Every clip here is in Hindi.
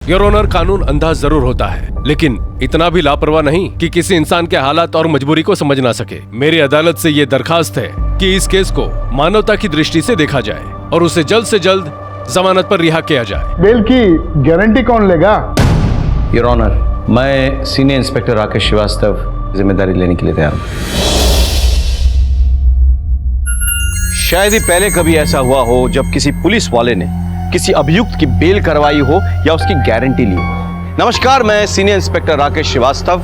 योर ऑनर, कानून अंधा जरूर होता है, लेकिन इतना भी लापरवाह नहीं कि किसी इंसान के हालात और मजबूरी को समझ ना सके। मेरी अदालत से ये दरखास्त है कि इस केस को मानवता की दृष्टि से देखा जाए और उसे जल्द से जल्द जमानत पर रिहा किया जाए। बेल की गारंटी कौन लेगा? योर ऑनर, मैं सीनियर इंस्पेक्टर राकेश श्रीवास्तव जिम्मेदारी लेने के लिए तैयार हूं। शायद ही पहले कभी ऐसा हुआ हो जब किसी पुलिस वाले ने किसी अभियुक्त की बेल करवाई हो या उसकी गारंटी ली हो। नमस्कार, मैं सीनियर इंस्पेक्टर राकेश श्रीवास्तव।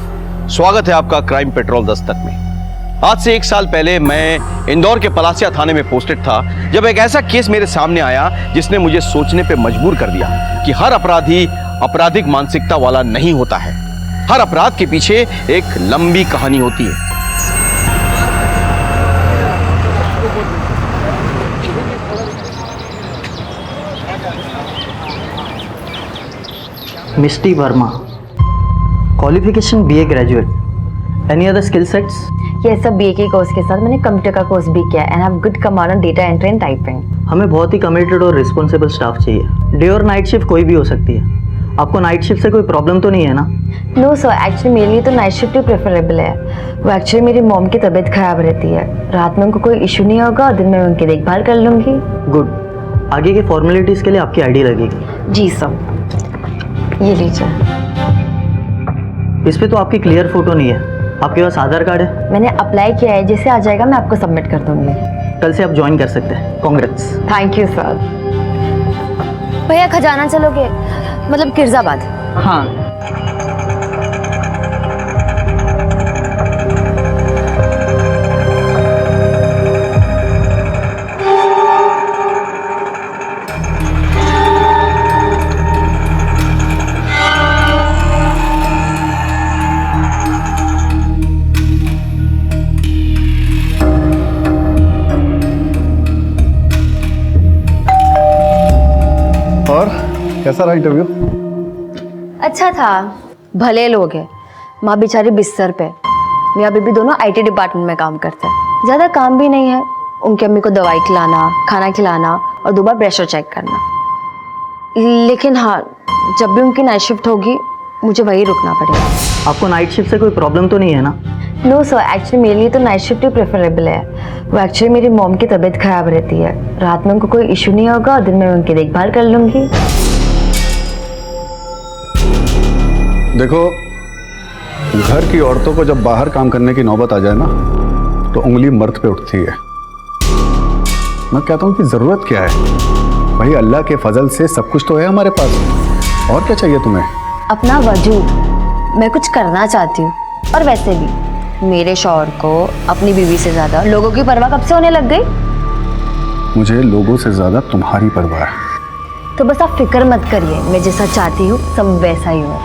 स्वागत है आपका क्राइम पेट्रोल दस्तक में। आज से 1 साल पहले मैं इंदौर के पलासिया थाने में पोस्टेड था जब एक ऐसा केस मेरे सामने आया जिसने मुझे सोचने पे मजबूर कर दिया कि हर अपराधी आपराधिक मानसिकता वाला नहीं होता है। हर अपराध के पीछे एक लंबी कहानी होती है। Mishti Verma, qualification BA graduate, any other skill sets? ये सब BA के कोर्स के साथ मैंने कंप्यूटर का कोर्स भी किया and have good command on data entry and typing. हमें बहुत ही कमिटेड और रिस्पॉन्सिबल स्टाफ चाहिए। डे और नाइट शिफ्ट कोई भी हो सकती है। आपको नाइट शिफ्ट से कोई प्रॉब्लम तो नहीं है ना? नो सर, एक्चुअली मेरे लिए तो नाइट शिफ्ट ही प्रेफरेबल है। वो एक्चुअली मेरी मॉम की तबीयत खराब रहती है, रात में उनको कोई इशू नहीं होगा और दिन में उनकी देखभाल कर लूँगी। गुड। आगे की फॉर्मेलिटीज़ के लिए आपकी ID लगेगी। जी सर, ये लीजिए। इस पे तो आपकी क्लियर फोटो नहीं है। आपके पास आधार कार्ड है? मैंने अप्लाई किया है, जैसे आ जाएगा मैं आपको सबमिट कर दूंगी। कल से आप ज्वाइन कर सकते हैं। कांग्रेट्स। Thank you sir. भैया खजाना चलोगे? मतलब किरजाबाद। हाँ। और कैसा रहा इंटरव्यू? अच्छा था, भले लोग हैं। माँ बेचारी बिस्तर पे, मेरा बेबी दोनों IT डिपार्टमेंट में काम करते हैं। ज़्यादा काम भी नहीं है, उनकी अम्मी को दवाई खिलाना, खाना खिलाना और 2 बार प्रेशर चेक करना। लेकिन हाँ, जब भी उनकी नाइट शिफ्ट होगी मुझे वहीं रुकना पड़ेगा। आपको नाइट शिफ्ट से कोई प्रॉब्लम तो नहीं है ना? नो सर, एक्चुअली मेरे लिए तो नाइट शिफ्ट ही प्रेफरेबल है। वो एक्चुअली मेरी मॉम की तबीयत खराब रहती है, रात में उनको कोई इशू नहीं होगा और दिन में उनकी देखभाल कर लूँगी। देखो, घर की औरतों को जब बाहर काम करने की नौबत आ जाए ना, तो उंगली मर्द पे उठती है। मैं कहता हूँ कि जरूरत क्या है? भाई अल्लाह के फजल से सब कुछ तो है हमारे पास, और क्या चाहिए तुम्हें? अपना वजूद मैं कुछ करना चाहती हूँ। और वैसे भी मेरे शौहर को अपनी बीवी से ज्यादा लोगों की परवाह कब से होने लग गई? मुझे लोगों से ज्यादा तुम्हारी परवाह है। तो बस आप फिक्र मत करिए, मैं जैसा चाहती हूँ सब वैसा ही हो।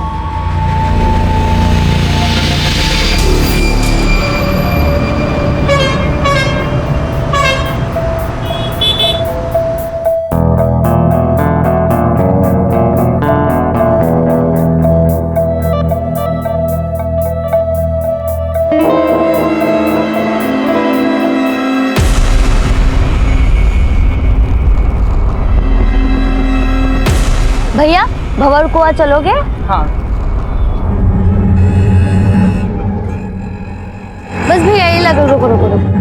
भैया भंवर कुआं चलोगे? हाँ। बस भैया यही लगा, रुको रुको रुको।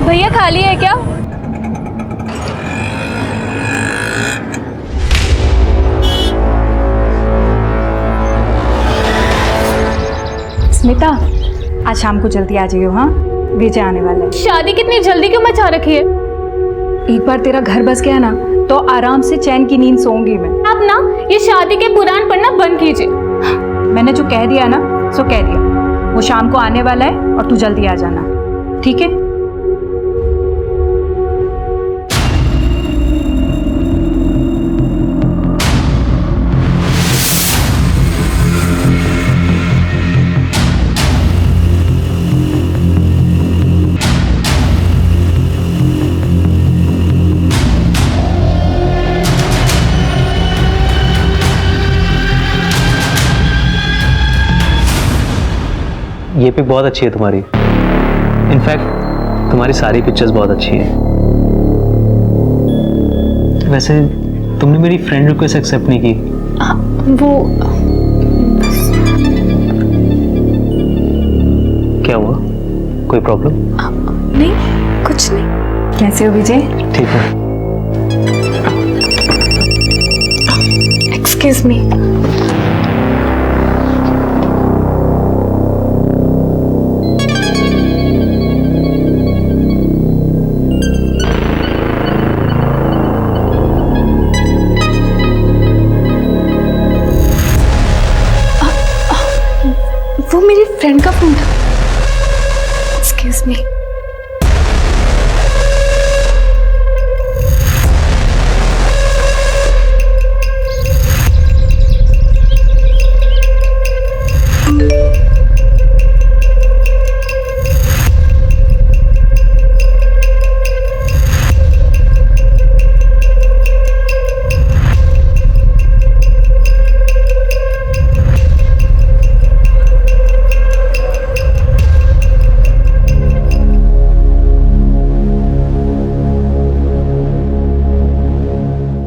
भैया खाली है क्या? स्मिता, आज शाम को जल्दी आ जाइयो। हाँ, विजय आने वाला है। शादी कितनी जल्दी क्यों मचा रखी है? एक बार तेरा घर बस गया ना तो आराम से चैन की नींद सोऊंगी मैं। आप ना ये शादी के पुराण पढ़ना बंद कीजिए। मैंने जो कह दिया ना सो कह दिया। वो शाम को आने वाला है और तू जल्दी आ जाना, ठीक है? ये पिक बहुत अच्छी है तुम्हारी। इनफैक्ट तुम्हारी सारी पिक्चर्स बहुत अच्छी हैं। वैसे तुमने मेरी फ्रेंड रिक्वेस्ट एक्सेप्ट नहीं की। वो क्या हुआ, कोई प्रॉब्लम? नहीं, कुछ नहीं। कैसे हो विजय? ठीक है। Excuse me. वो मेरी फ्रेंड का फोन था। Excuse me.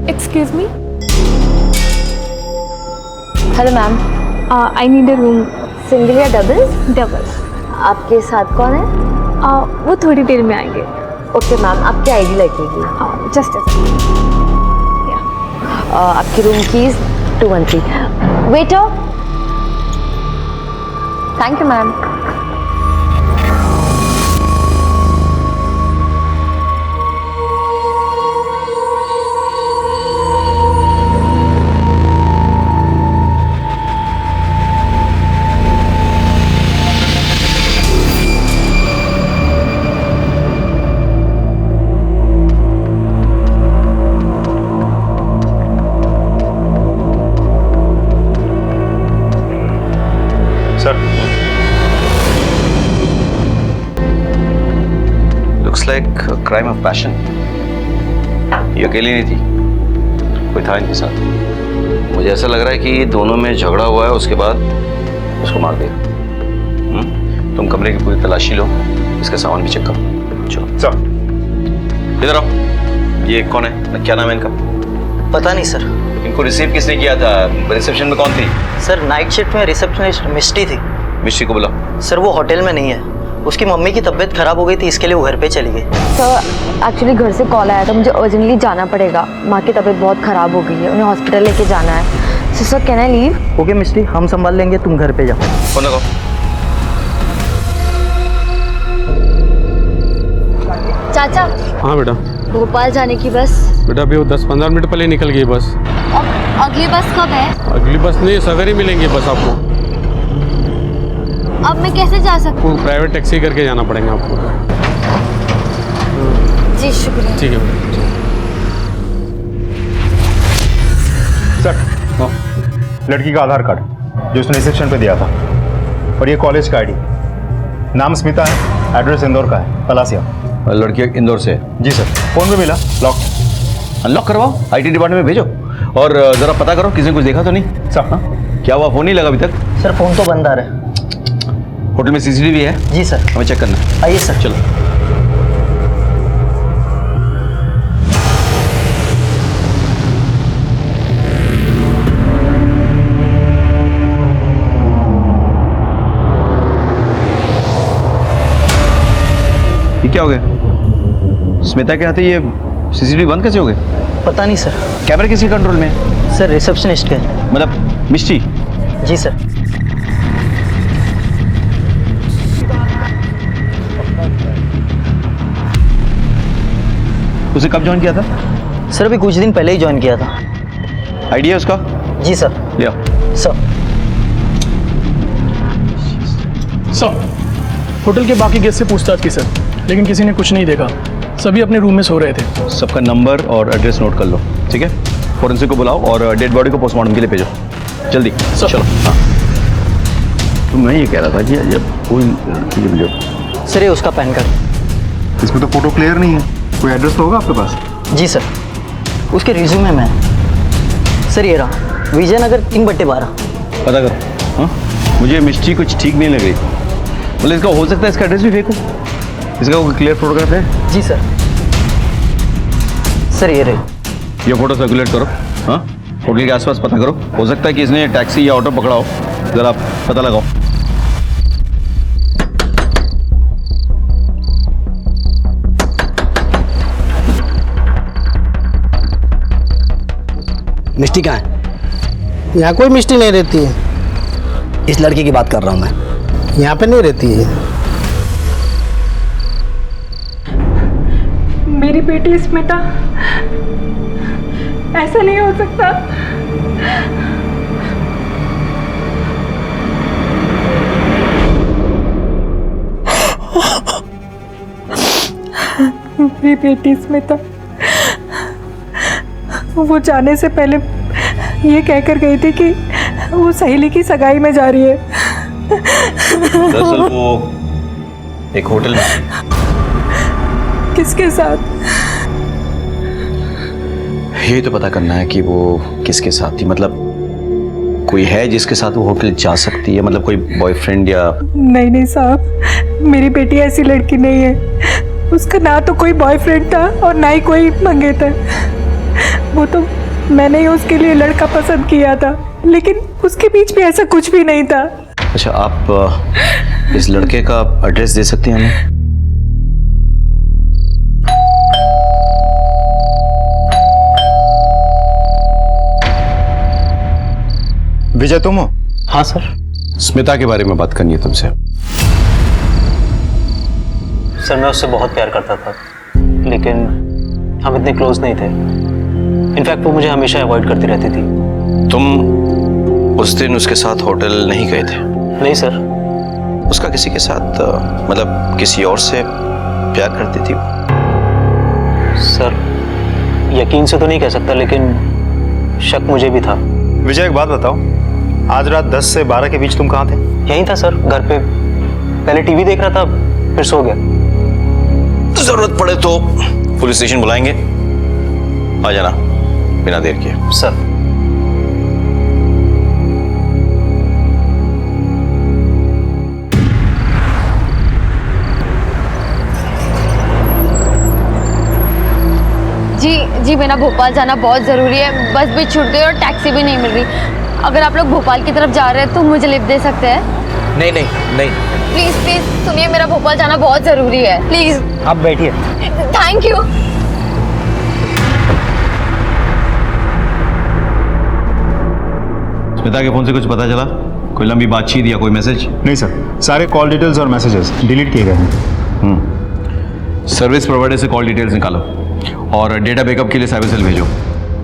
Excuse me. Hello ma'am, I need a room. Single या डबल? Double. आपके साथ कौन है? वो थोड़ी देर में आएंगे. ओके मैम, आपकी आईडी लगेगी। Just a second. आपकी room keys 213। Waiter. Thank you ma'am. Looks like a crime of passion. ये अकेली नहीं थी, कोई था इनके साथ। मुझे ऐसा लग रहा है कि दोनों में झगड़ा हुआ है, उसके बाद उसको मार दिया। तुम कमरे की पूरी तलाशी लो, इसका सामान भी चेक करो। चलो सर, इधर आओ। ये कौन है, क्या नाम है इनका? पता नहीं सर। इनको रिसीव किसने किया था? रिसेप्शन में कौन थी? सर नाइट शिफ्ट में रिसेप्शनिस्ट मिष्टी थी। मिस्ट्री को बुलाओ। सर वो होटल में नहीं है, उसकी मम्मी की तबीयत खराब हो गई थी, इसके लिए वो घर पे चली गई। सर एक्चुअली घर से कॉल आया था, मुझे अर्जेंटली जाना पड़ेगा। माँ की तबीयत बहुत ख़राब हो गई है, उन्हें हॉस्पिटल लेके जाना है। So sir can I leave? Okay Mishti, हम संभाल लेंगे, तुम घर पे जाओ। कौन लगाओ? चाचा। हाँ बेटा। भोपाल जाने की बस। बेटा अभी वो 10-15 मिनट पहले निकल गई बस। अगली बस कब है? अगली बस नहीं, सवेरे मिलेंगे बस आपको। अब मैं कैसे जा सकती हूँ? प्राइवेट टैक्सी करके जाना पड़ेगा आपको। जी शुक्रिया। ठीक है बेटा। सर, लड़की का आधार कार्ड जो उसने रिसेप्शन पे दिया था, और ये कॉलेज का आईडी। नाम स्मिता है, एड्रेस इंदौर का है, पलासिया। लड़की इंदौर से है? जी सर। फोन पे मिला, लॉक। अनलॉक करवाओ, आईटी डिपार्टमेंट में भेजो, और जरा पता करो किसी ने कुछ देखा तो नहीं। सर हाँ? क्या हुआ, फोन नहीं लगा अभी तक? सर फोन तो बंद आ रहा है। होटल में सीसीटीवी है? जी सर। हमें चेक करना है। आइए सर। चलो। ये क्या हो गया? स्मिता के हाथ ये सीसीटीवी बंद कैसे हो गए? पता नहीं सर। कैमरा किसके कंट्रोल में है? सर रिसेप्शनिस्ट का। मतलब मिष्टी? जी सर। उसे कब ज्वाइन किया था? सर अभी कुछ दिन पहले ही ज्वाइन किया था। आइडिया उसका? जी सर। ले आओ। सर होटल के बाकी गेस्ट से पूछताछ की सर, लेकिन किसी ने कुछ नहीं देखा। सभी अपने रूम में सो रहे थे। सबका नंबर और एड्रेस नोट कर लो, ठीक है? फोरेंसिक को बुलाओ और डेड बॉडी को पोस्टमार्टम के लिए भेजो, जल्दी। चलो। हाँ, तो मैं ये कह रहा था कि जब कोई लड़की जब जब सर ये उसका पैन कार्ड। इसमें तो फोटो क्लियर नहीं है, कोई एड्रेस तो होगा आपके पास? जी सर, उसके रिज्यूमे में है। सर ये रहा, विजयनगर 3/12। पता करो। हाँ, मुझे मिस्ट्री कुछ ठीक नहीं लग रही। मतलब इसका हो सकता है इसका एड्रेस भी फेक हो? इसका कोई क्लियर फोटोग्राफ है? जी सर। सर ये रही। ये फोटो सर्कुलेट करो। हाँ, होटल के आसपास पता करो, हो सकता है कि इसने टैक्सी या ऑटो पकड़ा हो, जरा पता लगाओ। मिष्टी कहाँ है? यहाँ कोई मिष्टी नहीं रहती है। इस लड़की की बात कर रहा हूँ मैं, यहाँ पे नहीं रहती है। मेरी बेटी स्मिता, ऐसा नहीं हो सकता। मेरी बेटी स्मिता वो जाने से पहले ये कहकर गई थी कि वो सहेली की सगाई में जा रही है। दरअसल वो एक होटल में। किसके साथ? ये तो पता करना है कि वो किसके साथ थी, मतलब कोई है जिसके साथ वो होटल जा सकती है, मतलब कोई बॉयफ्रेंड या? नहीं साहब, मेरी बेटी ऐसी लड़की नहीं है। उसका ना तो कोई बॉयफ्रेंड था और ना ही कोई मंगेतर। वो तो मैंने ही उसके लिए लड़का पसंद किया था, लेकिन उसके बीच में ऐसा कुछ भी नहीं था। अच्छा, आप इस लड़के का एड्रेस दे सकते हैं हमें? विजय तुम हो? हाँ सर। स्मिता के बारे में बात करनी है तुमसे। सर मैं उससे बहुत प्यार करता था, लेकिन हम इतने क्लोज नहीं थे। इनफैक्ट वो मुझे हमेशा अवॉइड करती रहती थी। तुम उस दिन उसके साथ होटल नहीं गए थे? नहीं सर। उसका किसी के साथ मतलब किसी और से प्यार करती थी? सर यकीन से तो नहीं कह सकता, लेकिन शक मुझे भी था। विजय एक बात बताओ, आज रात 10 से 12 के बीच तुम कहाँ थे? यहीं था सर, घर पे। पहले टीवी देख रहा था, फिर सो गया। जरूरत पड़े तो पुलिस स्टेशन बुलाएंगे, आ जाना बिना देर किए। सर जी मेरा भोपाल जाना बहुत ज़रूरी है। बस भी छूट गई और टैक्सी भी नहीं मिल रही। अगर आप लोग भोपाल की तरफ जा रहे हैं तो मुझे लिफ्ट दे सकते हैं? नहीं नहीं नहीं। प्लीज़ सुनिए, मेरा भोपाल जाना बहुत ज़रूरी है, प्लीज़। आप बैठिए। Thank you. स्मिता के फोन से कुछ पता चला? कोई लंबी बातचीत या कोई मैसेज? नहीं सर, सारे कॉल डिटेल्स और मैसेजेस डिलीट किए गए हैं। सर्विस प्रोवाइडर से कॉल डिटेल्स निकालो और डेटा बैकअप के लिए साइबर सेल भेजो।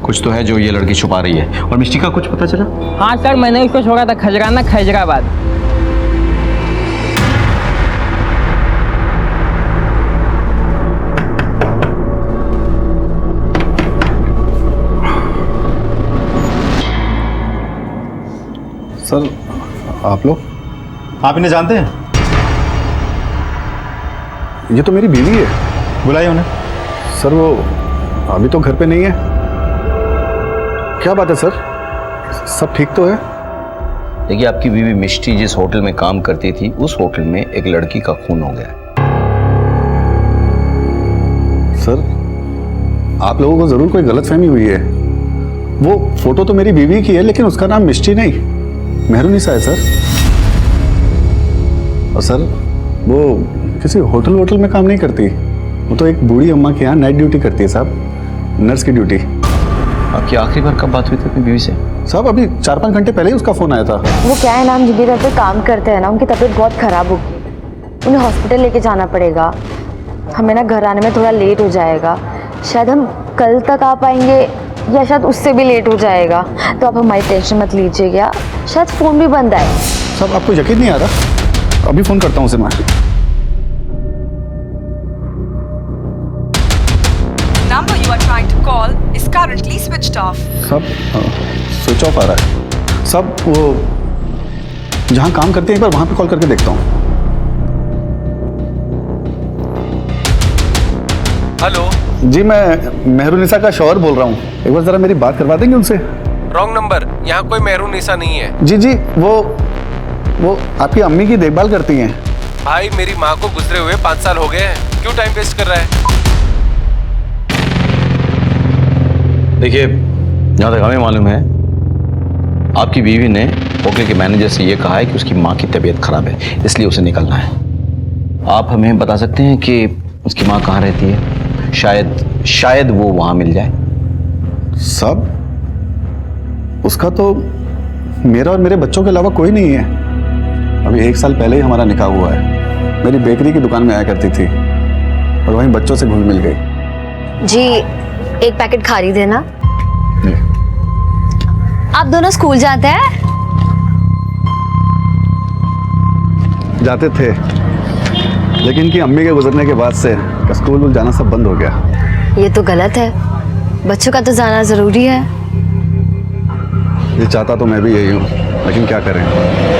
कुछ तो है जो ये लड़की छुपा रही है। और मिष्टी का कुछ पता चला? हाँ सर, मैंने उसको छोड़ा था खजराना खैजराबाद। सर आप लोग? आप इन्हें जानते हैं? ये तो मेरी बीवी है। बुलाइए उन्हें। सर वो अभी तो घर पे नहीं है। क्या बात है सर, सब ठीक तो है? देखिए, आपकी बीवी मिष्टी जिस होटल में काम करती थी, उस होटल में एक लड़की का खून हो गया। सर आप लोगों को जरूर कोई गलतफहमी हुई है। वो फोटो तो मेरी बीवी की है, लेकिन उसका नाम मिष्टी नहीं, मेहरुनिसा है सर। और सर वो किसी होटल वोटल में काम नहीं करती। वो तो एक बूढ़ी अम्मा के यहाँ नाइट ड्यूटी करती है साहब, नर्स की ड्यूटी। आपकी आखिरी बार कब बात हुई थी अपनी बीवी से? साहब अभी 4-5 घंटे पहले ही उसका फोन आया था। वो क्या है ना, हम जिनकी घर पे काम करते हैं ना, उनकी तबीयत बहुत ख़राब हो गई। उन्हें हॉस्पिटल लेके जाना पड़ेगा। हमें ना घर आने में थोड़ा लेट हो जाएगा। शायद हम कल तक आ पाएंगे या शायद उससे भी लेट हो जाएगा। तो आप हमारी टेंशन मत लीजिएगा। शायद फ़ोन भी बंद आए। साहब आपको यकीन नहीं आ रहा? अभी फ़ोन करता हूँ उसे मैं। Number you are trying to call is currently switched off. सब स्विच ऑफ आ रहा है। सब वो जहाँ काम करते हैं एक बार वहाँ पे कॉल करके देखता हूँ। हेलो जी, मैं मेहरुनिसा का शौहर बोल रहा हूँ। एक बार ज़रा मेरी बात करवा देंगे उनसे? रॉन्ग नंबर, यहाँ कोई मेहरुनिसा नहीं है। जी वो आपकी अम्मी की देखभाल करती हैं। भाई मेरी माँ को गुजरे हुए 5 साल हो गए हैं, क्यों टाइम वेस्ट कर रहा है? देखिए, जहाँ तक हमें मालूम है आपकी बीवी ने होटल के मैनेजर से ये कहा है कि उसकी माँ की तबीयत खराब है, इसलिए उसे निकलना है। आप हमें बता सकते हैं कि उसकी माँ कहाँ रहती है? शायद वो वहाँ मिल जाए। सब उसका तो मेरा और मेरे बच्चों के अलावा कोई नहीं है। अभी 1 साल पहले ही हमारा निकाह हुआ है। मेरी बेकरी की दुकान में आया करती थी और वहीं बच्चों से घुल मिल गई। जी 1 पैकेट खारी देना। आप दोनों स्कूल जाते हैं? जाते थे, लेकिन कि अम्मी के गुजरने के बाद से स्कूल जाना सब बंद हो गया। ये तो गलत है, बच्चों का तो जाना जरूरी है। ये चाहता तो मैं भी यही हूँ, लेकिन क्या करें,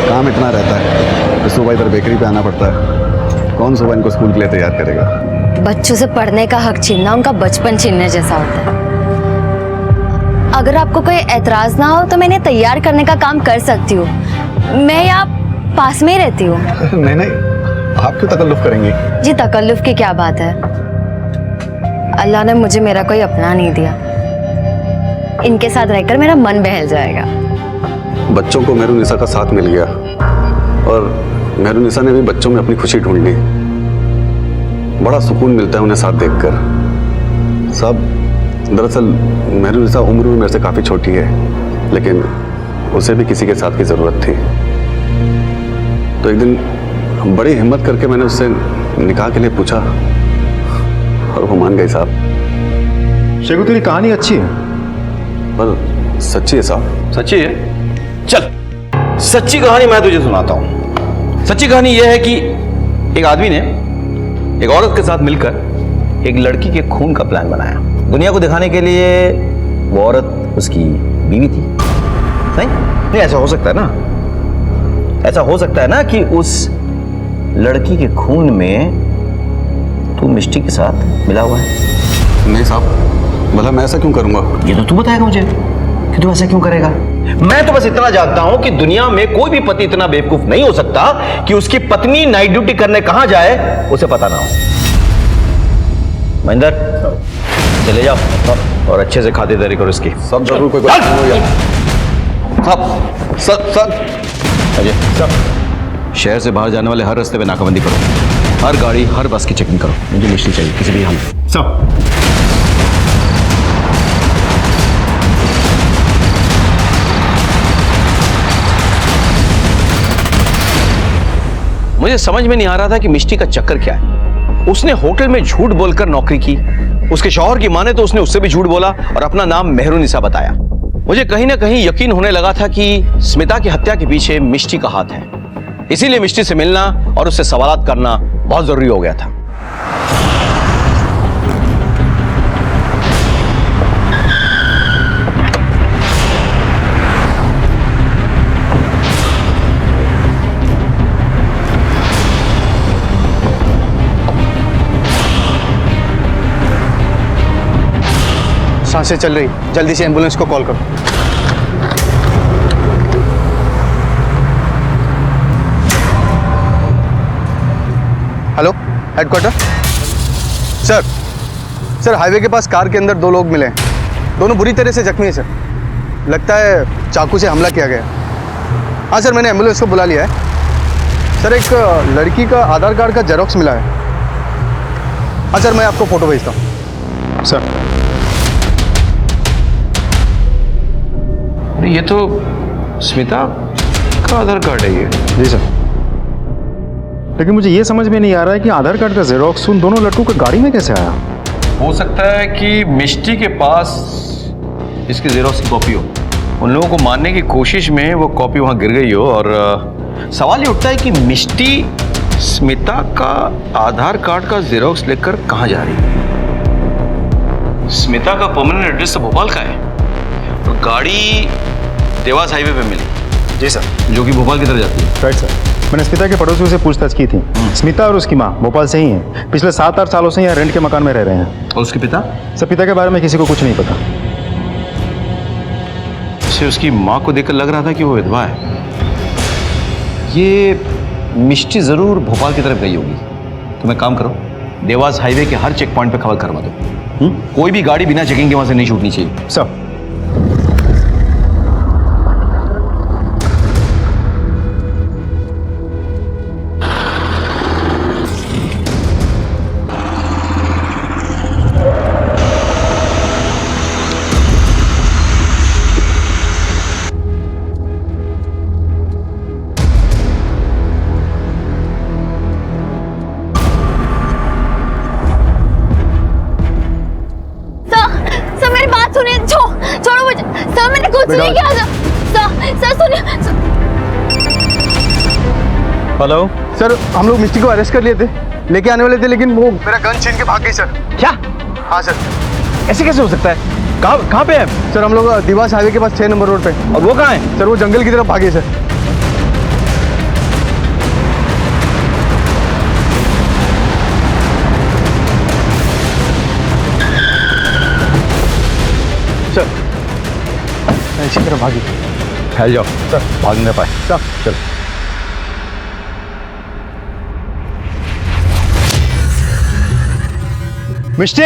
काम इतना रहता है कि सुबह इधर बेकरी पे आना पड़ता है। कौन सुबह इनको स्कूल के लिए तैयार करेगा? बच्चों से पढ़ने का हक छीनना उनका बचपन छीनने जैसा होता है। अगर आपको कोई एतराज ना हो तो मैं इन्हें तैयार करने का काम कर सकती हूँ। मैं यहाँ पास में ही रहती हूँ। नहीं, आप क्यों तकल्लुफ करेंगी? जी तकल्लुफ की क्या बात है, अल्लाह ने मुझे मेरा कोई अपना नहीं दिया। इनके साथ रहकर मेरा मन बहल जाएगा। बच्चों को मेहरुनिसा का साथ मिल गया और मेहरुनिसा ने भी बच्चों में अपनी खुशी ढूंढ ली। बड़ा सुकून मिलता है उन्हें साथ देखकर। सब दरअसल मेहरुनिसा उम्र में मेरे से काफ़ी छोटी है, लेकिन उसे भी किसी के साथ की ज़रूरत थी। तो एक दिन बड़ी हिम्मत करके मैंने उससे निकाह के लिए पूछा और वो मान गई साहब। शेखू तेरी कहानी अच्छी है, पर सच्ची है साहब। सच्ची है? चल, सच्ची कहानी मैं तुझे सुनाता हूं। सच्ची कहानी यह है कि एक आदमी ने एक औरत के साथ मिलकर एक लड़की के खून का प्लान बनाया। दुनिया को दिखाने के लिए वो औरत उसकी बीवी थी। नहीं, ऐसा हो सकता है ना, ऐसा हो सकता है ना कि उस लड़की के खून में तू मिष्टी के साथ मिला हुआ है। नहीं साहब, भला मैं ऐसा क्यों करूंगा? ये तो तू बताएगा मुझे कि तू ऐसा क्यों करेगा। मैं तो बस इतना जानता हूं कि दुनिया में कोई भी पति इतना बेवकूफ नहीं हो सकता कि उसकी पत्नी नाइट ड्यूटी करने कहां जाए उसे पता ना हो। महेंद्र, चले जाओ और अच्छे से खातिरदारी करो इसकी। सब जरूर कोई सब अजय, सब शहर से बाहर जाने वाले हर रास्ते पे नाकाबंदी करो। हर गाड़ी, हर बस की चेकिंग करो। मुझे मिष्टी चाहिए किसी भी हाल में। सब मुझे समझ में नहीं आ रहा था कि मिष्टी का चक्कर क्या है। उसने होटल में झूठ बोलकर नौकरी की, उसके शौहर की माने तो उसने उससे भी झूठ बोला और अपना नाम मेहरुनिसा बताया। मुझे कहीं ना कहीं यकीन होने लगा था कि स्मिता की हत्या के पीछे मिष्टी का हाथ है। इसीलिए मिष्टी से मिलना और उससे सवालात करना बहुत जरूरी हो गया था। सांसें चल रही, जल्दी से एम्बुलेंस को कॉल करो। Hello, headquarter. सर हाईवे के पास कार के अंदर 2 लोग मिले हैं। दोनों बुरी तरह से जख्मी हैं सर। लगता है चाकू से हमला किया गया। हाँ सर, मैंने एम्बुलेंस को बुला लिया है। सर एक लड़की का आधार कार्ड का जेरोक्स मिला है। हाँ सर, मैं आपको फोटो भेजता हूँ। सर ये तो स्मिता का आधार कार्ड है ये। जी सर, लेकिन मुझे ये समझ में नहीं आ रहा है कि आधार कार्ड का जेरोक्स उन दोनों लड़कों की गाड़ी में कैसे आया। हो सकता है कि मिष्टी के पास इसकी जेरोक्स की कॉपी हो। उन लोगों को मारने की कोशिश में वो कॉपी वहां गिर गई हो। और सवाल ये उठता है कि मिष्टी स्मिता का आधार कार्ड का जेरोक्स लेकर कहां जा रही है। स्मिता का परमानेंट एड्रेस तो भोपाल का है और गाड़ी देवास हाईवे पे मिली। जी सर, जो कि भोपाल की तरफ जाती है। राइट सर, मैंने स्मिता के पड़ोसियों से पूछताछ की थी। स्मिता और उसकी माँ भोपाल से ही हैं। पिछले 7-8 सालों से यहाँ रेंट के मकान में रह रहे हैं। और उसके पिता? सर पिता के बारे में किसी को कुछ नहीं पता। उसकी माँ को देखकर लग रहा था कि वो विधवा है। ये मिष्टी जरूर भोपाल की तरफ गई होगी। तुम एक काम करो, देवास हाईवे के हर चेक पॉइंट पे खबर करवा दो। कोई भी गाड़ी बिना चेकिंग के वहां से नहीं छूटनी चाहिए। सर छोड़ो मुझे सर, मैंने कुछ नहीं किया सर सुनिए। हेलो सर, हम लोग मिस्टी को अरेस्ट कर लिए थे, लेके आने वाले थे, लेकिन वो मेरा गन छीन के भाग गई सर। क्या? हाँ सर। ऐसे कैसे हो सकता है? कहाँ पे है? सर हम लोग देवास हाईवे के पास 6 नंबर रोड पे। और वो कहाँ है? सर वो जंगल की तरफ भागे सर। सर इसी तरफ भागी। फैल जाओ सर, भाग नहीं पाए। सर चलो। मिष्टी,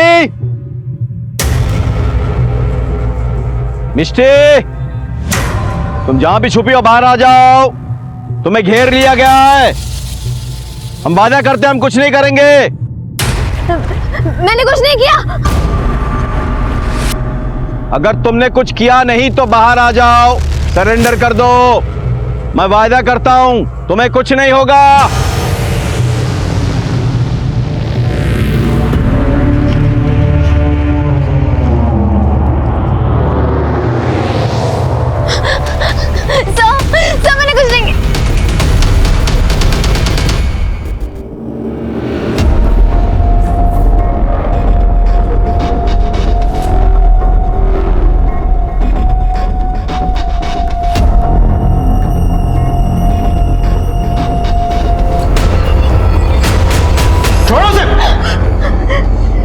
मिष्टी, तुम जहां भी छुपी हो बाहर आ जाओ। तुम्हें घेर लिया गया है। हम वादा करते हैं हम कुछ नहीं करेंगे। मैंने कुछ नहीं किया। अगर तुमने कुछ किया नहीं तो बाहर आ जाओ, सरेंडर कर दो। मैं वादा करता हूं तुम्हें कुछ नहीं होगा। सर मैंने कुछ नहीं किया।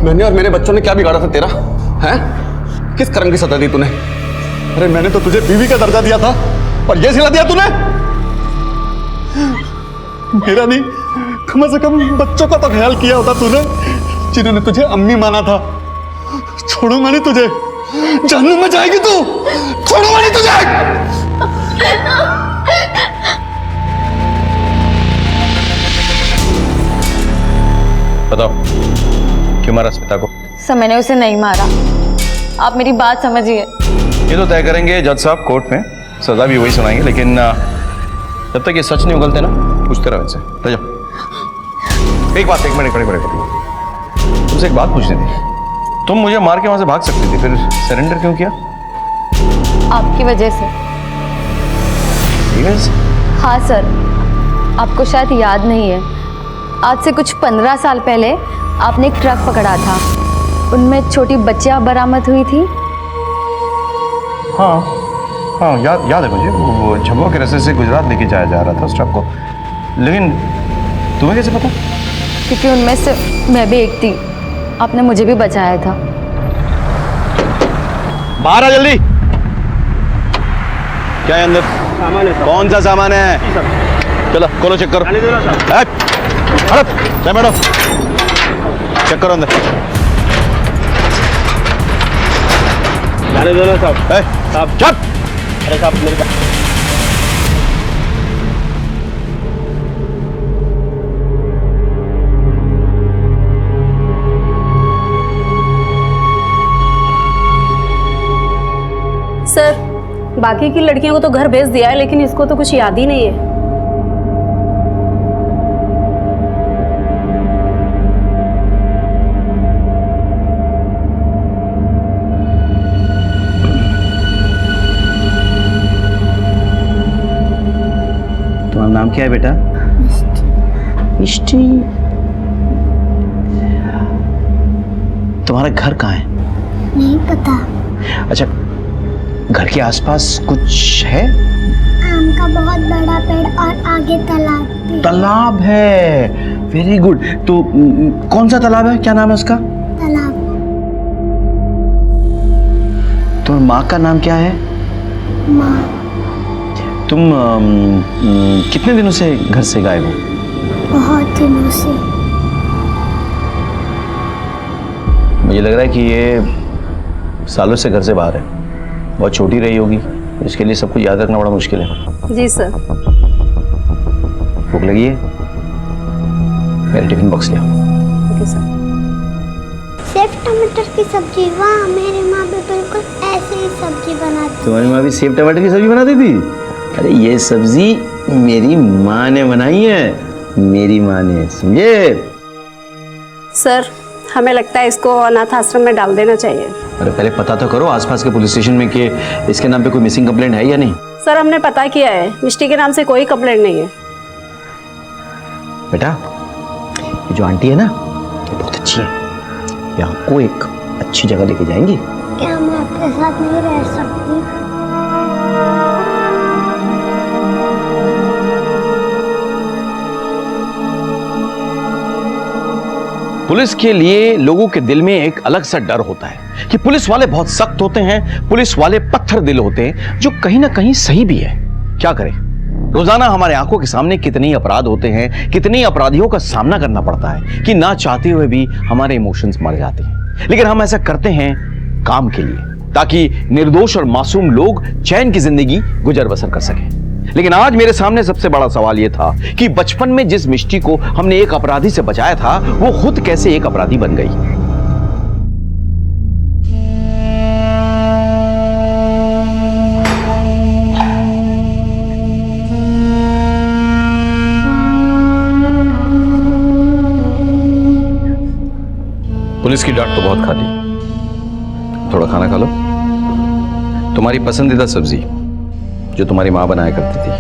मैंने और मेरे बच्चों ने क्या बिगाड़ा था तेरा? हैं? किस कर्म की सजा दी तूने? अरे मैंने तो तुझे बीवी का दर्जा दिया था और ये सिला दिया तूने? मेरा नहीं, कम से कम बच्चों का तो ख्याल किया होता तूने, जिन्होंने तुझे अम्मी माना था। छोड़ूंगा नहीं तुझे, जहन्नुम में जाएगी तू। छोड़ूंगा नहीं तुझे। बताओ क्यों मारा स्मिता को? सर मैंने उसे नहीं मारा, आप मेरी बात समझिए। ये तो तय करेंगे जज साहब कोर्ट में, सजा भी वही सुनाएंगे, लेकिन जब तक ये सच नहीं उगलते ना, पूछते रहो इनसे। ले जाओ। एक मिनट तुमसे एक बात पूछनी थी। तुम मुझे मार के वहां से भाग सकती थी, फिर सरेंडर क्यों किया? आपकी वजह से। हाँ सर, आपको शायद याद नहीं है, आज से कुछ 15 साल पहले आपने एक ट्रक पकड़ा था, उनमें छोटी बच्चियां बरामद हुई थी। हाँ याद है मुझे। वो झब्बों के रास्ते से गुजरात लेके जाया जा रहा था उस ट्रक को। लेकिन तुम्हें कैसे पता? क्योंकि उनमें से मैं भी एक थी, आपने मुझे भी बचाया था। बाहर आ जल्दी। क्या है अंदर? सामान है। कौन सा सामान है? चलो खोलो, चेक करो। बैठो, चेक करो अंदर। जाने दो ना साहब। चुप। अरे साहब मेरे का सर, बाकी की लड़कियों को तो घर भेज दिया है, लेकिन इसको तो कुछ याद ही नहीं है। तुम्हारा नाम क्या है बेटा? मिष्टी। तुम्हारा घर कहाँ है? नहीं पता। अच्छा, घर के आसपास कुछ है? आम का बहुत बड़ा पेड़ और आगे तालाब भी। तालाब है, वेरी गुड। तो कौन सा तालाब है, क्या नाम है उसका? तालाब। तुम्हारी माँ का नाम क्या है? माँ। तुम कितने दिनों से घर से गायब हो? बहुत दिनों से। मुझे लग रहा है कि ये सालों से घर से बाहर है, बहुत छोटी रही होगी, इसके लिए सब कुछ याद रखना बड़ा मुश्किल है। जी सर। भूख लगी है? मेरे टिफिन बॉक्स ले आओ। Okay sir. सेव टमाटर की सब्जी, वाह, मेरी माँ भी बिल्कुल ऐसे ही सब्जी बनाती। तुम्हारी माँ भी सेव टमाटर की सब्जी बनाती थी? अरे ये सब्जी मेरी माँ ने बनाई है, मेरी माँ ने, समझे? सर हमें लगता है इसको अनाथ आश्रम में डाल देना चाहिए। अरे पहले पता तो करो आसपास के पुलिस स्टेशन में कि इसके नाम पे कोई मिसिंग कंप्लेंट है या नहीं। सर हमने पता किया है, मिष्टी के नाम से कोई कंप्लेंट नहीं है। बेटा ये जो आंटी है ना, ये बहुत अच्छी है, ये आपको एक अच्छी जगह लेके जाएंगी। क्या मैं आपके साथ नहीं रह सकती? पुलिस के लिए लोगों के दिल में एक अलग सा डर होता है कि पुलिस वाले बहुत सख्त होते हैं, पुलिस वाले पत्थर दिल होते हैं, जो कहीं ना कहीं सही भी है। क्या करें, रोजाना हमारे आंखों के सामने कितने ही अपराध होते हैं, कितने अपराधियों का सामना करना पड़ता है कि ना चाहते हुए भी हमारे इमोशंस मर जाते हैं। लेकिन हम ऐसा करते हैं काम के लिए, ताकि निर्दोष और मासूम लोग चैन की जिंदगी गुजर बसर कर सकें। लेकिन आज मेरे सामने सबसे बड़ा सवाल यह था कि बचपन में जिस मिष्टी को हमने एक अपराधी से बचाया था, वो खुद कैसे एक अपराधी बन गई। पुलिस की डांट तो बहुत खा ली, थोड़ा खाना खा लो। तुम्हारी पसंदीदा सब्जी जो तुम्हारी माँ बनाया करती थी,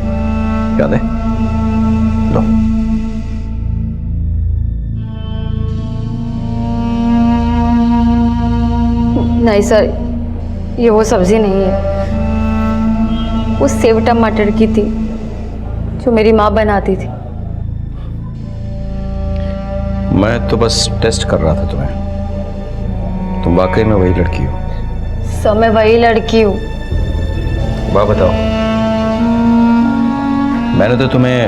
याद है? लो। नहीं सर, ये वो सब्जी नहीं है, वो सेव टमाटर की थी जो मेरी माँ बनाती थी। मैं तो बस टेस्ट कर रहा था तुम्हें, तुम वाकई में वही लड़की हो? सर मैं वही लड़की हूँ। बात बताओ, मैंने तो तुम्हें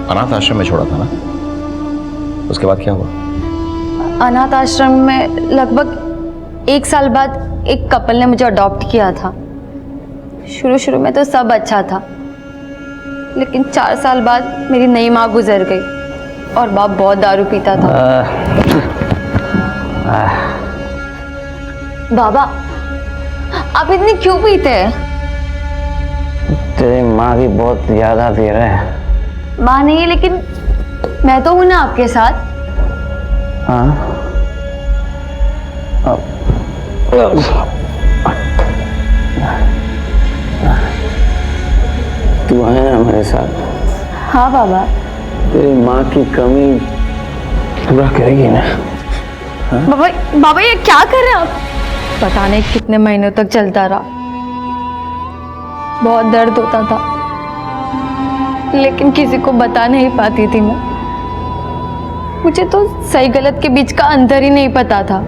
अनाथ आश्रम में छोड़ा था ना, उसके बाद क्या हुआ? अनाथ आश्रम में लगभग 1 साल बाद एक कपल ने मुझे अडॉप्ट किया था। शुरू में तो सब अच्छा था, लेकिन 4 साल बाद मेरी नई माँ गुजर गई और बाप बहुत दारू पीता था। बाबा आप इतनी क्यों पीते हैं? तेरी माँ की बहुत याद आती है। माँ नहीं है, लेकिन मैं तो हूं ना आपके साथ। हाँ तू है ना मेरे साथ? हाँ बाबा। तेरी माँ की कमी पूरा करेगी ना? बाबा बाबा ये क्या कर रहे हैं आप? पता नहीं कितने महीनों तक चलता रहा, बहुत दर्द होता था, लेकिन किसी को बता नहीं पाती थी मैं। मुझे तो सही गलत के बीच का अंतर ही नहीं पता था।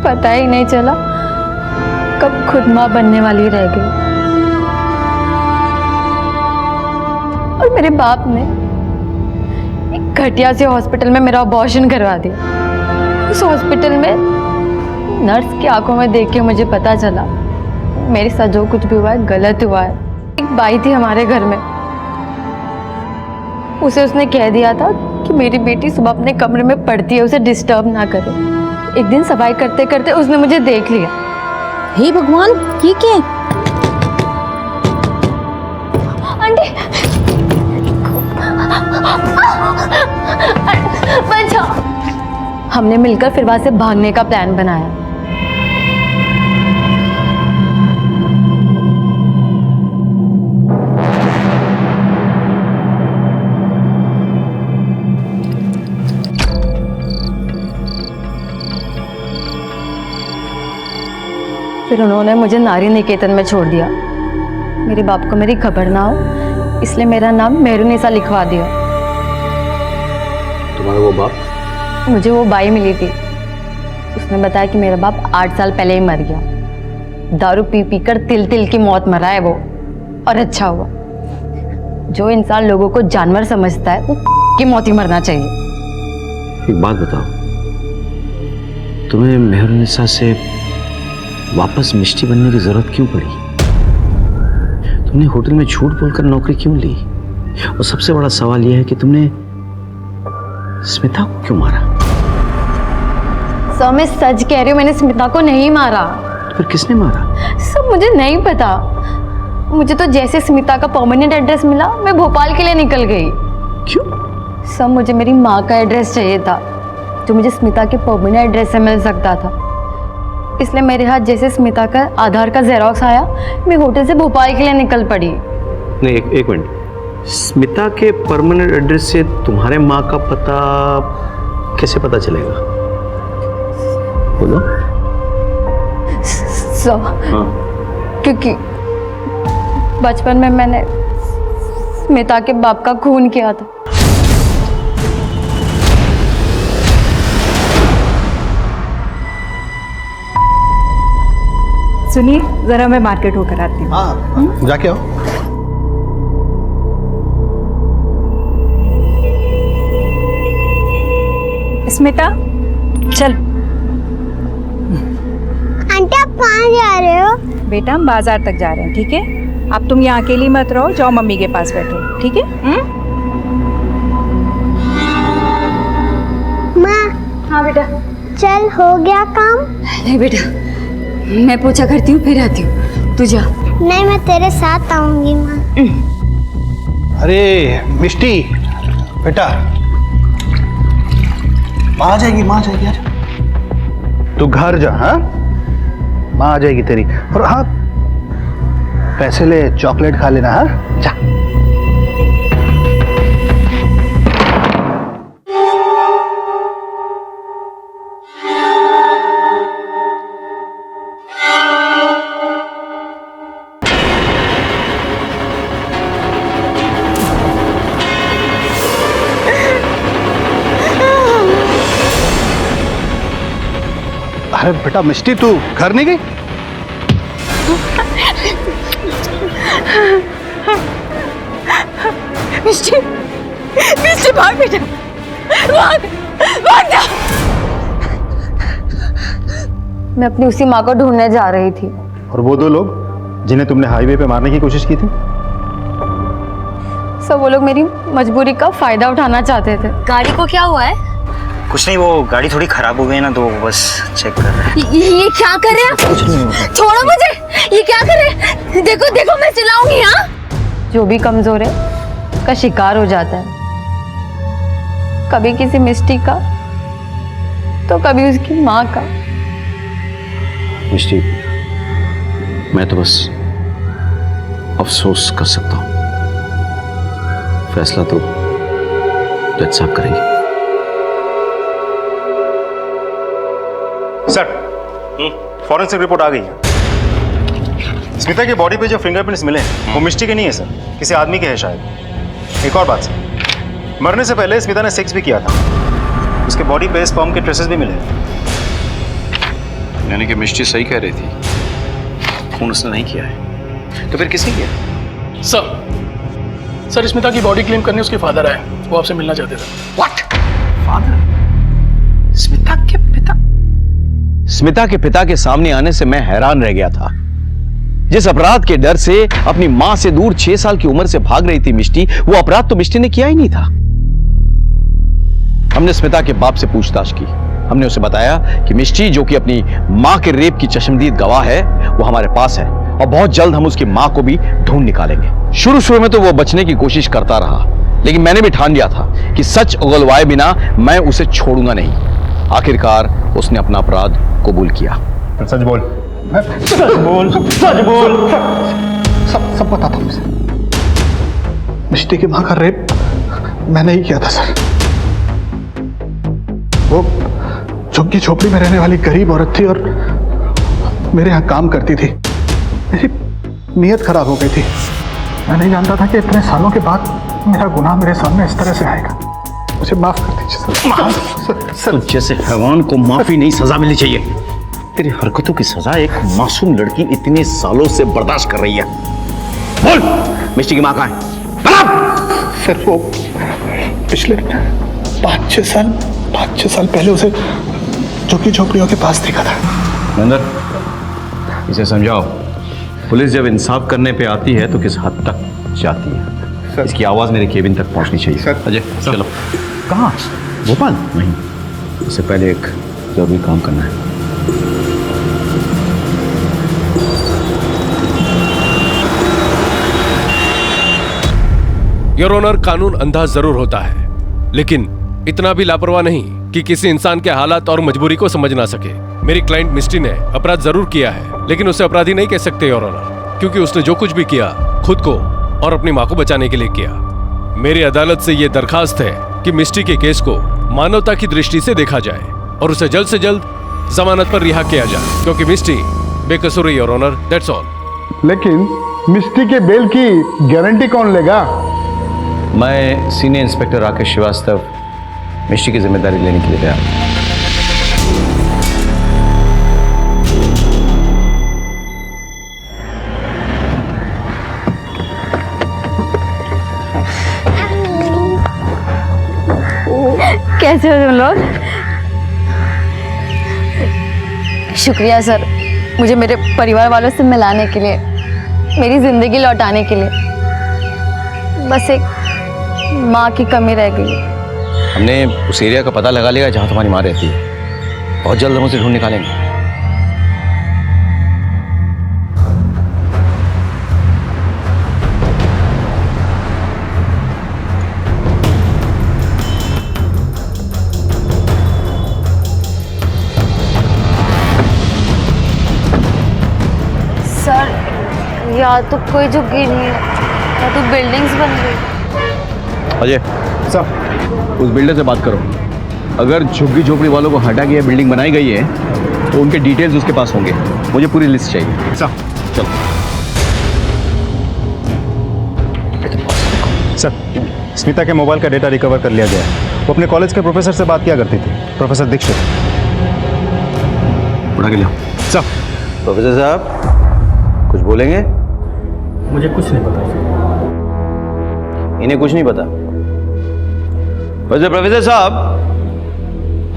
पता ही नहीं चला कब खुद माँ बनने वाली रह गई। और मेरे बाप ने एक घटिया से हॉस्पिटल में मेरा अबॉर्शन करवा दिया। उस हॉस्पिटल में नर्स की आंखों में देख के मुझे पता चला मेरे साथ जो कुछ भी हुआ है गलत हुआ है। एक बाई थी हमारे घर में, उसे उसने कह दिया था कि मेरी बेटी सुबह अपने कमरे में पढ़ती है, उसे डिस्टर्ब ना करे। एक दिन सफाई करते करते उसने मुझे देख लिया। हे भगवान, ये क्या? आंटी बचाओ। हमने मिलकर फिर वहां से भागने का प्लान बनाया। फिर उन्होंने मुझे नारी निकेतन में छोड़ दिया। मेरे बाप को मेरी खबर ना हो, इसलिए मेरा नाम मेहरुनिसा लिखवा दिया। तुम्हारा वो बाप? मुझे वो बाई मिली थी, उसने बताया कि मेरा बाप 8 साल पहले ही मर गया। दारू पी पी कर तिल तिल की मौत मरा है वो, और अच्छा हुआ। जो इंसान लोगों को जानवर समझता है वो की मौत ही मरना चाहिए। एक बात बताओ, तुम्हें मेहरुनिसा से वापस मिष्टी बनने की जरूरत क्यों पड़ी? तुमने होटल में झूठ बोलकर नौकरी क्यों ली? और सबसे बड़ा सवाल यह है कि तुमने स्मिता को क्यों मारा? सर मैं सच कह रही हूँ, मैंने स्मिता को नहीं मारा। तो फिर किसने मारा? सर मुझे नहीं पता, मुझे तो जैसे स्मिता का परमानेंट एड्रेस मिला मैं भोपाल के लिए निकल गई। क्यों? सर मुझे मेरी माँ का एड्रेस चाहिए था जो मुझे स्मिता के परमानेंट एड्रेस से मिल सकता था, इसलिए मेरे हाथ जैसे स्मिता का आधार का जेरोक्स आया मैं होटल से भोपाल के लिए निकल पड़ी। नहीं, एक मिनट, स्मिता के परमानेंट एड्रेस से तुम्हारे माँ का पता कैसे पता चलेगा? बोलो। सर क्योंकि बचपन में मैंने स्मिता के बाप का खून किया था। सुनिए जरा मैं मार्केट होकर आती हूँ। हाँ जाके आओ। स्मिता चल। आंटी आप कहाँ जा रहे हो? बेटा हम बाजार तक जा रहे हैं, ठीक है? अब तुम यहाँ अकेली मत रहो, जाओ मम्मी के पास बैठो, ठीक है? माँ। हाँ बेटा। चल हो गया काम? नहीं बेटा, मैं पूछा करती हूँ फिर आती हूँ, तू जा। नहीं मैं तेरे साथ आऊंगी माँ। अरे मिष्टी बेटा, माँ आ जाएगी यार। तू घर जा, हाँ? माँ आ जाएगी तेरी। और हाँ पैसे ले, चॉकलेट खा लेना, हाँ? जा। अरे बेटा मिष्टी तू घर नहीं गई? मिष्टी भाग बेटा, भाग जा। मैं अपनी उसी माँ को ढूंढने जा रही थी। और वो दो लोग जिन्हें तुमने हाईवे पे मारने की कोशिश की थी? सब वो लोग मेरी मजबूरी का फायदा उठाना चाहते थे। गाड़ी को क्या हुआ है? कुछ नहीं, वो गाड़ी थोड़ी खराब हो गई ना, तो बस चेक कर रहे हैं। ये क्या कर रहे हैं? छोड़ो मुझे, ये क्या कर रहे हैं? देखो देखो मैं चिल्लाऊंगी। हाँ, जो भी कमजोर है उसका शिकार हो जाता है, कभी किसी मिष्टी का तो कभी उसकी माँ का। मिष्टी, मैं तो बस अफसोस कर सकता हूँ, फैसला तो जज साहब करेंगे। सर, फॉरेंसिक रिपोर्ट आ गई है। स्मिता की बॉडी पे जो फिंगरप्रिंट्स मिले हैं वो मिष्टी के नहीं है सर, किसी आदमी के हैं शायद। एक और बात सर, मरने से पहले स्मिता ने सेक्स भी किया था, उसके बॉडी पे स्पर्म के ट्रेसेस भी मिले। यानी कि मिष्टी सही कह रही थी, खून उसने नहीं किया है, तो फिर किसने किया? सर स्मिता की बॉडी क्लेम करने उसके फादर आए, वो आपसे मिलना चाहते थे। व्हाट? फादर? स्मिता के पिता? स्मिता के पिता के सामने आने से मैं हैरान रह गया था। जिस अपराध के डर से अपनी मां से दूर 6 साल की उम्र से भाग रही थी मिष्टी, वो अपराध तो मिष्टी ने किया ही नहीं था। हमने स्मिता के बाप से पूछताछ की, हमने उसे बताया कि मिष्टी जो कि अपनी मां के रेप की चश्मदीद गवाह है, वो हमारे पास है और बहुत जल्द हम उसकी मां को भी ढूंढ निकालेंगे। शुरू में तो वो बचने की कोशिश करता रहा, लेकिन मैंने भी ठान लिया था कि सच उगलवाए बिना मैं उसे छोड़ूंगा नहीं। आखिरकार उसने अपना अपराध कबूल किया। सच बोल। सच बोल। सब पता था मुझे। मिष्टी की मां का रेप मैंने ही किया था सर। वो झुग्गी झोपड़ी में रहने वाली गरीब औरत थी और मेरे यहाँ काम करती थी। मेरी नीयत खराब हो गई थी। मैं नहीं जानता था कि इतने सालों के बाद मेरा गुनाह मेरे सामने इस तरह से आएगा। मुझे माफ कर दीजिए सर। जैसे हैवान को माफी नहीं सजा मिलनी चाहिए। तेरी हरकतों की सजा एक मासूम लड़की इतने सालों से बर्दाश्त कर रही है। बोल, मिष्टी की मां कहाँ है? सर वो पिछले 5-6 साल पहले उसे झुग्गी झोपड़ियों के पास देखा था। नंदन, इसे समझाओ, पुलिस जब इंसाफ करने पे आती है तो किस हद तक जाती है। इसकी आवाज़ मेरे केबिन तक पहुंचनी चाहिए। सर। अजय चलो। कहाँ? भोपाल? नहीं, इससे पहले एक जरूरी काम करना है। योर ऑनर, कानून अंधा जरूर होता है, लेकिन इतना भी लापरवाह नहीं कि किसी इंसान के हालात और मजबूरी को समझ ना सके। मेरी क्लाइंट मिस्टी ने अपराध जरूर किया है, लेकिन उसे अपराधी नहीं कह सकते योर ऑनर, क्योंकि उसने जो कुछ भी किया खुद को और अपनी माँ को बचाने के लिए किया। मेरी अदालत से यह दरखास्त है कि मिस्टी के केस को मानवता की दृष्टि से देखा जाए और उसे जल्द से जल्द जमानत पर रिहा किया जाए, क्योंकि मिस्टी बेकसूर है योर ऑनर, दैट्स ऑल। लेकिन मिस्टी के बेल की गारंटी कौन लेगा? मैं सीनियर इंस्पेक्टर राकेश श्रीवास्तव मिस्टी की जिम्मेदारी लेने के लिए तैयार हूं। कैसे हो तुम लोग? शुक्रिया सर, मुझे मेरे परिवार वालों से मिलाने के लिए, मेरी जिंदगी लौटाने के लिए। बस एक माँ की कमी रह गई। हमने उस एरिया का पता लगा लिया जहां तुम्हारी माँ रहती है। बहुत जल्द हम उसे ढूंढ निकालेंगे। सर, या तो कोई झुग्गी नहीं है या तो बिल्डिंग्स बन गई। अजय सर, उस बिल्डर से बात करो। अगर झुग्गी झोपड़ी वालों को हटा के बिल्डिंग बनाई गई है तो उनके डिटेल्स उसके पास होंगे। मुझे पूरी लिस्ट चाहिए। सर चलो। सर, स्मिता के मोबाइल का डेटा रिकवर कर लिया गया है। वो अपने कॉलेज के प्रोफेसर से बात किया करती थी, प्रोफेसर दीक्षित। उठा के लिया। सर। प्रोफेसर साहब कुछ बोलेंगे? मुझे कुछ नहीं पता। इन्हें कुछ नहीं पता। वैसे प्रोफेसर साहब,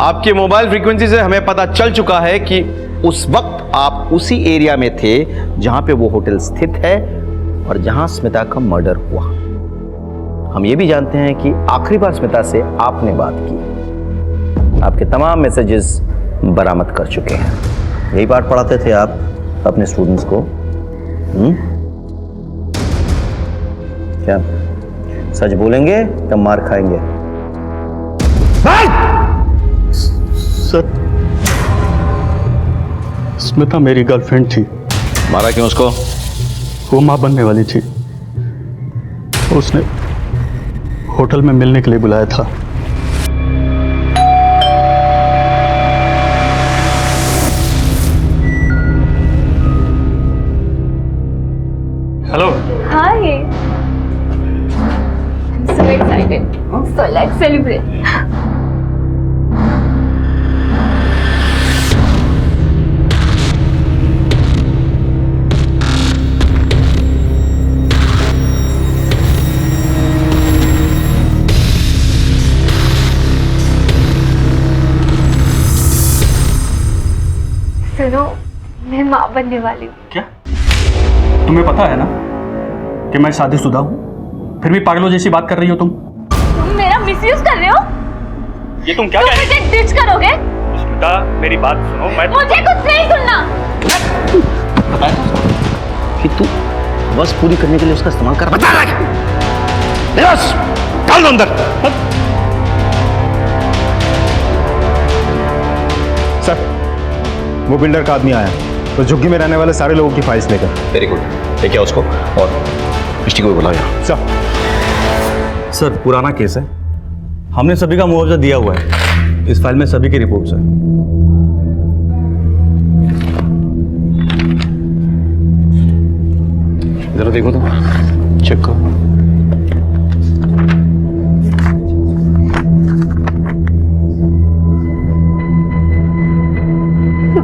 आपके मोबाइल फ्रीक्वेंसी से हमें पता चल चुका है कि उस वक्त आप उसी एरिया में थे जहां पे वो होटल स्थित है और जहां स्मिता का मर्डर हुआ। हम ये भी जानते हैं कि आखिरी बार स्मिता से आपने बात की। आपके तमाम मैसेजेस बरामद कर चुके हैं। यही पाठ पढ़ाते थे आप अपने स्टूडेंट्स को? क्या सच बोलेंगे तब मार खाएंगे? सर, स्मिता मेरी गर्लफ्रेंड थी। मारा क्यों उसको? वो मां बनने वाली थी। उसने होटल में मिलने के लिए बुलाया था। Hello. Hi, I'm so excited. So let's celebrate. सुनो, मैं माँ बनने वाली हूँ। क्या? तुम्हें पता है ना कि मैं शादीशुदा हूँ, फिर भी पागलों जैसी बात कर रही हो तुम? तुम मेरा मिसयूज कर रहे हो? ये तुम क्या कह रही हो? मुझे डिच करोगे? स्मिता, मेरी बात सुनो। मुझे कुछ नहीं सुनना। कि तू बस पूरी करने के लिए उसका इस्तेमाल कर। बता रहा डाल दो अंदर। सर, वो बिल्डर का आदमी आया तो झुग्गी में रहने वाले सारे लोगों की फाइल्स लेकर। वेरी गुड, लेके आओ उसको और मिस्टी को बुलाओ यहाँ। सर, पुराना केस है, हमने सभी का मुआवजा दिया हुआ है। इस फाइल में सभी की रिपोर्ट्स हैं। जरा देखो तो, चेक करो।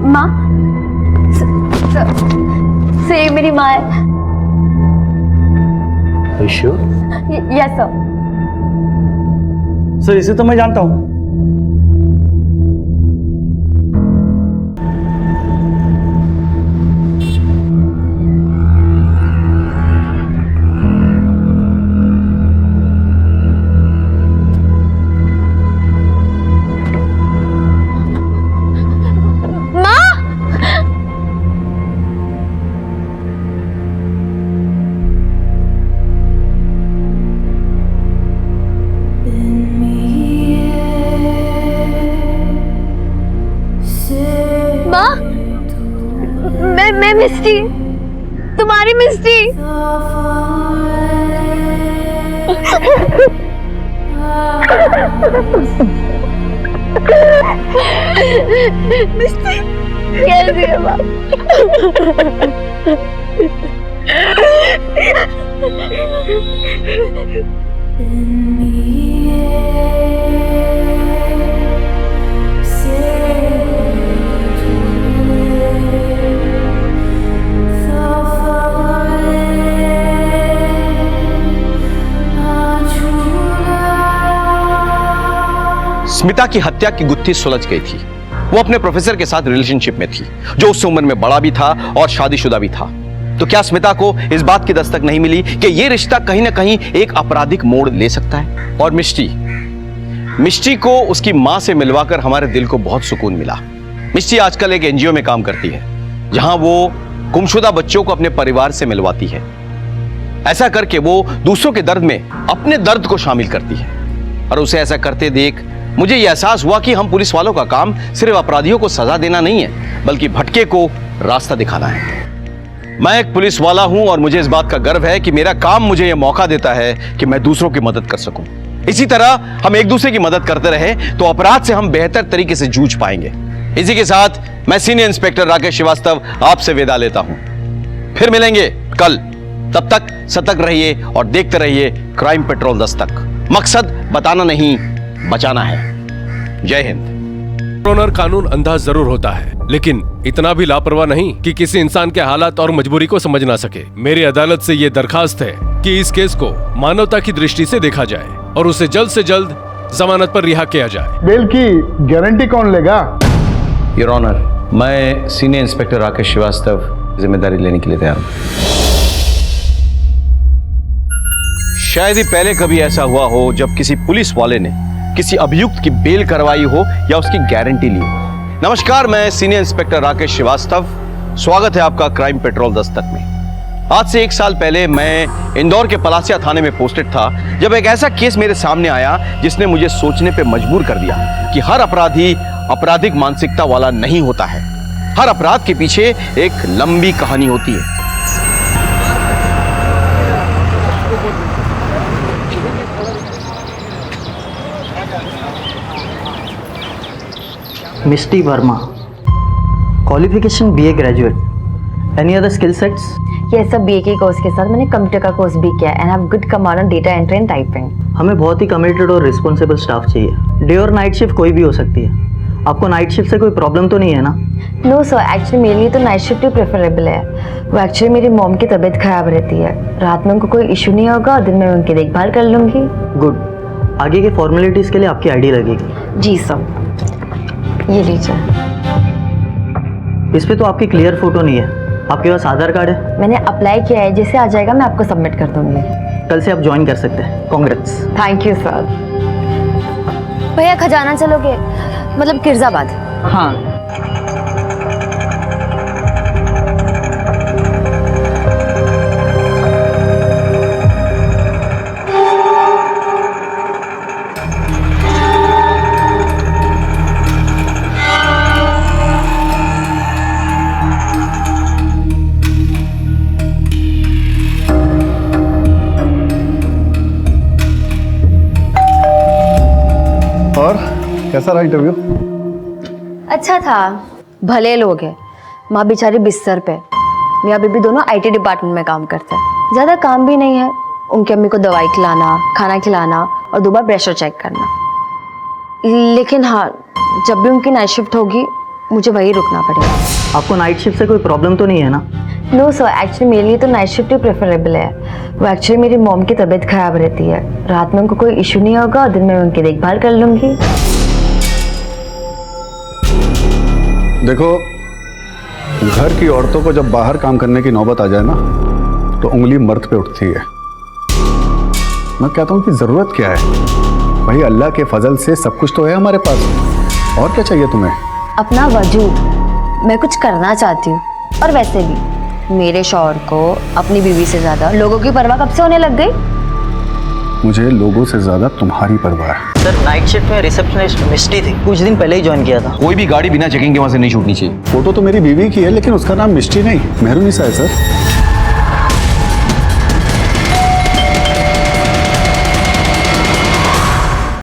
माँ, से मेरी माँ है। Are you sure? Yes sir. Sir इसे तो मैं जानता हूँ। मैं मिस्टी, तुम्हारी मिस्टी। मिस्टी कैसी है माँ? स्मिता की हत्या की गुत्थी सुलझ गई थी। वो अपने प्रोफेसर के साथ रिलेशनशिप में थी, जो उस उम्र में बड़ा भी था और शादीशुदा भी था। तो क्या स्मिता को इस बात की दस्तक नहीं मिली कि यह रिश्ता कहीं ना कहीं एक आपराधिक मोड़ ले सकता है? और मिष्टी को उसकी मां से मिलवाकर हमारे दिल को बहुत सुकून मिला। मिष्टी आजकल एक एनजीओ में काम करती है, जहां वो गुमशुदा बच्चों को अपने परिवार से मिलवाती है। ऐसा करके वो दूसरों के दर्द में अपने दर्द को शामिल करती है। और उसे ऐसा करते देख मुझे यह एहसास हुआ कि हम पुलिस वालों का काम सिर्फ अपराधियों को सजा देना नहीं है, बल्कि भटके को रास्ता दिखाना है। मैं एक पुलिस वाला हूं और मुझे इस बात का गर्व है कि मेरा काम मुझे यह मौका देता है कि मैं दूसरों की मदद कर सकूं। इसी तरह हम एक दूसरे की मदद करते रहे तो अपराध से हम बेहतर तरीके से जूझ पाएंगे। इसी के साथ मैं सीनियर इंस्पेक्टर राकेश श्रीवास्तव आपसे विदा लेता हूं। फिर मिलेंगे कल। तब तक सतर्क रहिए और देखते रहिए क्राइम पेट्रोल दस्तक। मकसद बताना नहीं, बचाना है। जय हिंद। ऑनर कानून अंधा जरूर होता है, लेकिन इतना भी लापरवाह नहीं कि किसी इंसान के हालात और मजबूरी को समझ ना सके। मेरी अदालत से ये दरखास्त है कि इस केस को मानवता की दृष्टि से देखा जाए और उसे जल्द से जल्द जमानत पर रिहा किया जाए। बेल की गारंटी कौन लेगा? योर ऑनर, मैं सीनियर इंस्पेक्टर राकेश श्रीवास्तव जिम्मेदारी लेने के लिए तैयार हूं। शायद ही पहले कभी ऐसा हुआ हो जब किसी पुलिस वाले ने किसी अभियुक्त की बेल करवाई हो या उसकी गारंटी ली हो। नमस्कार, मैं सीनियर इंस्पेक्टर राकेश श्रीवास्तव। स्वागत है आपका क्राइम पेट्रोल दस्तक में। आज से 1 साल पहले मैं इंदौर के पलासिया थाने में पोस्टेड था, जब एक ऐसा केस मेरे सामने आया जिसने मुझे सोचने पे मजबूर कर दिया कि हर अपराधी आपराधिक मानसिकता वाला नहीं होता है। हर अपराध के पीछे एक लंबी कहानी होती है। Mishti Verma, qualification BA graduate. Any other skill sets? ये सब बीए के कोर्स के साथ मैंने कंप्यूटर का कोर्स भी किया and have good command on data entry and typing. हमें बहुत ही कमिटेड और रिस्पॉन्सिबल स्टाफ चाहिए। डे और नाइट शिफ्ट कोई भी हो सकती है। आपको नाइट शिफ्ट से कोई प्रॉब्लम तो नहीं है ना? नो सर, एक्चुअली मेरे लिए तो नाइट शिफ्ट ही प्रेफरेबल है। वो एक्चुअली मेरी मॉम की तबीयत खराब रहती है, रात में उनको कोई इशू नहीं होगा और दिन में उनकी देखभाल कर लूँगी। गुड। आगे की फॉर्मेलिटीज़ के लिए आपकी आईडी लगेगी। जी सर, ये लीजिए। इस पे तो आपकी क्लियर फोटो नहीं है। आपके पास आधार कार्ड है? मैंने अप्लाई किया है, जैसे आ जाएगा मैं आपको सबमिट कर दूंगी। कल से आप ज्वाइन कर सकते हैं। कांग्रेट्स। Thank you sir. भैया खजाना चलोगे? मतलब किरजाबाद? हाँ। और कैसा रहा इंटरव्यू? अच्छा था, भले लोग हैं। माँ बेचारी बिस्तर पे, मियाँ बीबी दोनों आईटी डिपार्टमेंट में काम करते हैं। ज़्यादा काम भी नहीं है। उनकी अम्मी को दवाई खिलाना, खाना खिलाना और 2 बार प्रेशर चेक करना। लेकिन हाँ, जब भी उनकी नाइट शिफ्ट होगी मुझे वहीं रुकना पड़ेगा। आपको नाइट शिफ्ट से कोई प्रॉब्लम तो नहीं है ना? नो सर, एक्चुअली मेरे लिए तो नाइट शिफ्ट ही प्रेफरेबल है। वो एक्चुअली मेरी मॉम की तबीयत खराब रहती है, रात में उनको कोई इशू नहीं होगा और दिन में उनकी देखभाल कर लूँगी। देखो, घर की औरतों को जब बाहर काम करने की नौबत आ जाए ना, तो उंगली मर्द पे उठती है। मैं कहता हूँ कि जरूरत क्या है? भाई अल्लाह के फजल से सब कुछ तो है हमारे पास, और क्या चाहिए तुम्हें? अपना वजूद मैं कुछ करना चाहती हूँ, और वैसे भी मेरे शौहर को अपनी बीवी से ज्यादा लोगों की परवाह कब से होने लग गई? मुझे लोगों से ज्यादा तुम्हारी परवाह है। सर, नाइट शिफ्ट में रिसेप्शनिस्ट मिस्टी थी, कुछ दिन पहले ही ज्वाइन किया था। कोई भी गाड़ी बिना चेकिंग के वहां से नहीं छूटनी चाहिए। फोटो तो मेरी बीवी की है, लेकिन उसका नाम मिष्टी नहीं, मेहरुनिसा है सर।